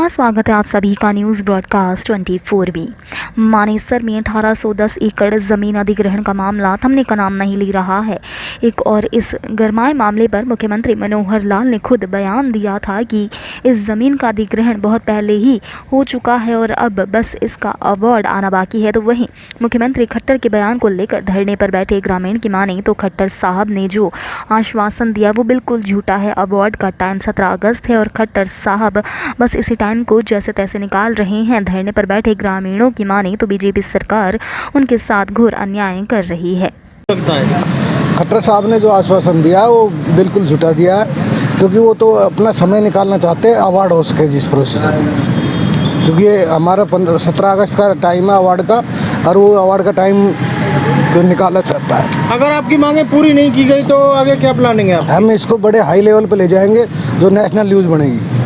नमस्कार, स्वागत है आप सभी का न्यूज़ ब्रॉडकास्ट 24 में। मानेसर में 1810 एकड़ ज़मीन अधिग्रहण का मामला थमने का नाम नहीं ले रहा है। एक और इस गरमाए मामले पर मुख्यमंत्री मनोहर लाल ने खुद बयान दिया था कि इस ज़मीन का अधिग्रहण बहुत पहले ही हो चुका है और अब बस इसका अवार्ड आना बाकी है। तो वहीं मुख्यमंत्री खट्टर के बयान को लेकर धरने पर बैठे ग्रामीण की माने तो खट्टर साहब ने जो आश्वासन दिया वो बिल्कुल झूठा है। अवार्ड का टाइम 17 अगस्त है और खट्टर साहब बस इसी टाइम को जैसे तैसे निकाल रहे हैं। धरने पर बैठे ग्रामीणों की माने तो बीजेपी सरकार उनके साथ घोर अन्याय कर रही है। खट्टर साहब ने जो आश्वासन दिया वो बिल्कुल झूठा दिया है, क्योंकि वो तो अपना समय निकालना चाहते हैं अवार्ड हो सके जिस प्रोसेस में, क्योंकि ये हमारा 17 अगस्त का टाइम है अवार्ड का और वो अवार्ड का टाइम निकालना चाहता है। अगर आपकी मांगे पूरी नहीं की गई तो आगे क्या प्लानिंग है आप? हम इसको बड़े हाई लेवल पे ले जाएंगे जो नेशनल न्यूज़ बनेगी।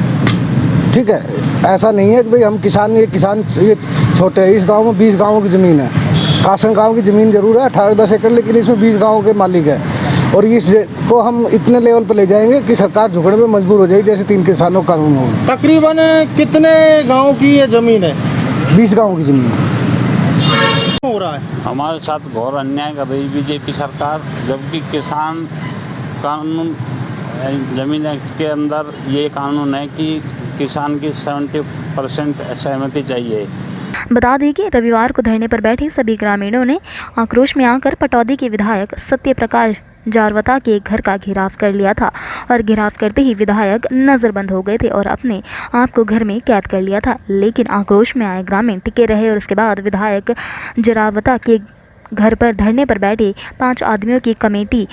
ठीक है, ऐसा नहीं है कि भाई हम किसान ये छोटे हैं। इस गांव में 20 गांवों की ज़मीन है। कासन गांव की ज़मीन ज़रूर है 18-10 एकड़, लेकिन इसमें 20 गांवों के मालिक हैं और इस को हम इतने लेवल पर ले जाएंगे कि सरकार झुकने में मजबूर हो जाएगी, जैसे 3 किसानों का कानून होगा। तकरीबन कितने गाँव की ये ज़मीन है? 20 गाँवों की ज़मीन है। हो रहा है हमारे साथ घोर अन्याय कर रही बीजेपी सरकार, जबकि किसान कानून ज़मीन एक्ट के अंदर ये कानून है कि किसान की 70% सहमति चाहिए। बता दें कि रविवार को धरने पर बैठे सभी ग्रामीणों ने आक्रोश में आकर पटौदी के विधायक सत्य प्रकाश जारवता के घर का घेराव कर लिया था और घेराव करते ही विधायक नज़रबंद हो गए थे और अपने आप को घर में कैद कर लिया था। लेकिन आक्रोश में आए ग्रामीण टिके रहे और उसके बाद विधायक जारवता के घर पर धरने पर बैठे 5 आदमियों की कमेटी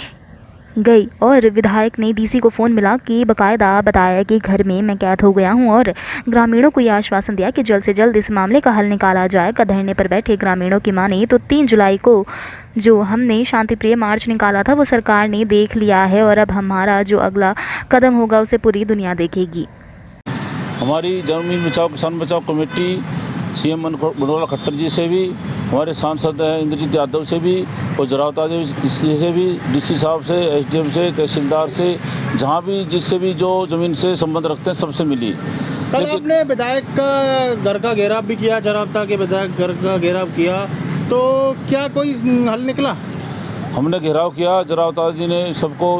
गई और विधायक ने डीसी को फ़ोन मिला कि बाकायदा बताया कि घर में मैं कैद हो गया हूं और ग्रामीणों को यह आश्वासन दिया कि जल्द से जल्द इस मामले का हल निकाला जाएगा। धरने पर बैठे ग्रामीणों की माने तो 3 जुलाई को जो हमने शांतिप्रिय मार्च निकाला था वो सरकार ने देख लिया है और अब हमारा जो अगला कदम होगा उसे पूरी दुनिया देखेगी। हमारी जमीन बचाओ किसान बचाओ कमेटी सीएम मनोहर खट्टर जी से भी, हमारे सांसद हैं इंद्रजीत यादव से भी और जरावता जी से भी, डीसी साहब से, एसडीएम से, तहसीलदार से, जहाँ भी जिससे भी जो ज़मीन से संबंध रखते हैं सबसे मिली। कल आपने विधायक का घर का घेराव भी किया, जरावता के विधायक घर का घेराव किया, तो क्या कोई हल निकला? हमने घेराव किया, जरावता जी ने सबको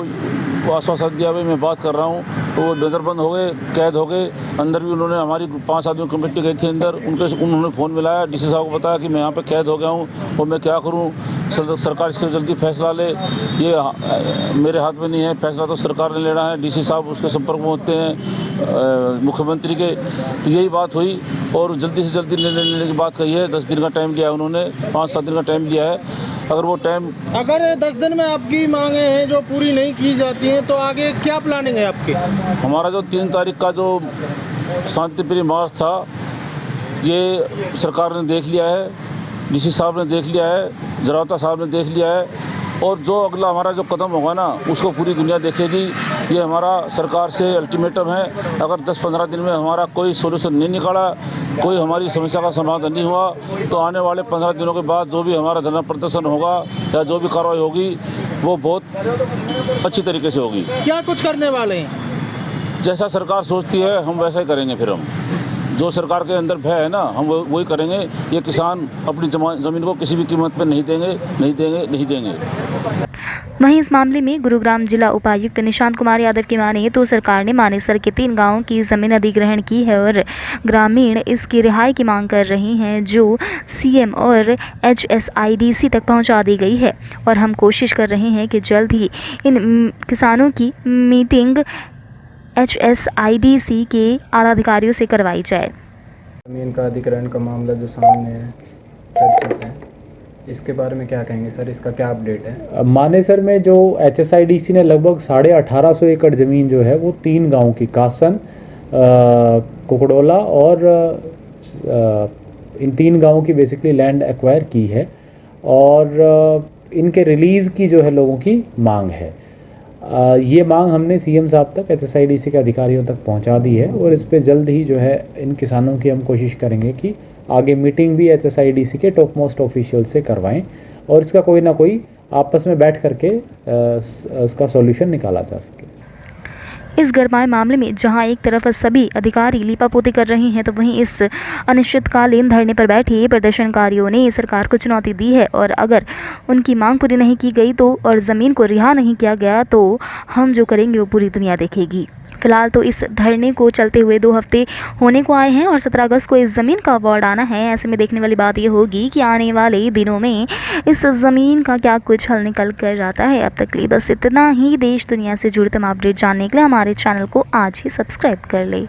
आश्वासन दिया भाई मैं बात कर रहा हूँ, तो वो नज़रबंद हो गए, कैद हो गए। अंदर भी उन्होंने हमारी 5 आदमियों की कमेटी गई थी अंदर, उन्होंने फ़ोन मिलाया, डीसी साहब को बताया कि मैं यहाँ पे कैद हो गया हूँ और मैं क्या करूँ, सरकार इसके जल्दी फैसला ले। ये मेरे हाथ में नहीं है, फैसला तो सरकार ने लेना है। डीसी साहब उसके संपर्क में होते हैं मुख्यमंत्री के, तो यही बात हुई और जल्दी से जल्दी निर्णय लेने की बात कही है। 10 दिन का टाइम लिया है उन्होंने, 5-7 दिन का टाइम लिया है। अगर वो टाइम 10 दिन में आपकी मांगे हैं जो पूरी नहीं की जाती हैं तो आगे क्या प्लानिंग है आपकी? हमारा जो 3 तारीख का जो शांतिप्रिय मार्च था ये सरकार ने देख लिया है, डीसी साहब ने देख लिया है, जरावता साहब ने देख लिया है और जो अगला हमारा जो कदम होगा ना उसको पूरी दुनिया देखेगी। ये हमारा सरकार से अल्टीमेटम है। अगर 10-15 दिन में हमारा कोई सोल्यूशन नहीं निकाला, कोई हमारी समस्या का समाधान नहीं हुआ, तो आने वाले 15 दिनों के बाद जो भी हमारा धरना प्रदर्शन होगा या जो भी कार्रवाई होगी वो बहुत अच्छी तरीके से होगी। क्या कुछ करने वाले हैं? जैसा सरकार सोचती है हम वैसा ही करेंगे। फिर हम जो सरकार के अंदर भय है ना हम वही करेंगे। ये किसान अपनी ज़मीन को किसी भी कीमत पर नहीं देंगे। वहीं इस मामले में गुरुग्राम जिला उपायुक्त निशांत कुमार यादव की माने तो सरकार ने मानेसर के 3 गांवों की ज़मीन अधिग्रहण की है और ग्रामीण इसकी रिहाई की मांग कर रहे हैं जो सीएम और HSIDC तक पहुंचा दी गई है और हम कोशिश कर रहे हैं कि जल्द ही इन किसानों की मीटिंग HSIDC के आला अधिकारियों से करवाई जाए। ज़मीन का अधिग्रहण का मामला जो सामने है चर्चित है, इसके बारे में क्या कहेंगे सर? इसका क्या अपडेट है? मानेसर में जो HSIDC ने लगभग 1850 एकड़ ज़मीन जो है वो 3 गांव की कासन, कुकड़ोला और इन 3 गांवों की बेसिकली लैंड एक्वायर की है और इनके रिलीज़ की जो है लोगों की मांग है। ये मांग हमने सीएम साहब तक, HSIDC के अधिकारियों तक पहुंचा दी है और इस पे जल्द ही जो है इन किसानों की हम कोशिश करेंगे कि आगे मीटिंग भी HSIDC के टॉप मोस्ट ऑफिशियल से करवाएं और इसका कोई ना कोई आपस में बैठ करके इसका सॉल्यूशन निकाला जा सके। इस गरमाए मामले में जहां एक तरफ सभी अधिकारी लीपापोती कर रहे हैं, तो वहीं इस अनिश्चितकालीन धरने पर बैठे प्रदर्शनकारियों ने सरकार को चुनौती दी है और अगर उनकी मांग पूरी नहीं की गई तो और ज़मीन को रिहा नहीं किया गया तो हम जो करेंगे वो पूरी दुनिया देखेगी। फिलहाल तो इस धरने को चलते हुए 2 हफ्ते होने को आए हैं और 17 अगस्त को इस ज़मीन का अवार्ड आना है। ऐसे में देखने वाली बात ये होगी कि आने वाले दिनों में इस ज़मीन का क्या कुछ हल निकल कर आता है। अब तक के लिए बस इतना ही। देश दुनिया से जुड़े तमाम अपडेट जानने के लिए हमारे चैनल को आज ही सब्सक्राइब कर ले।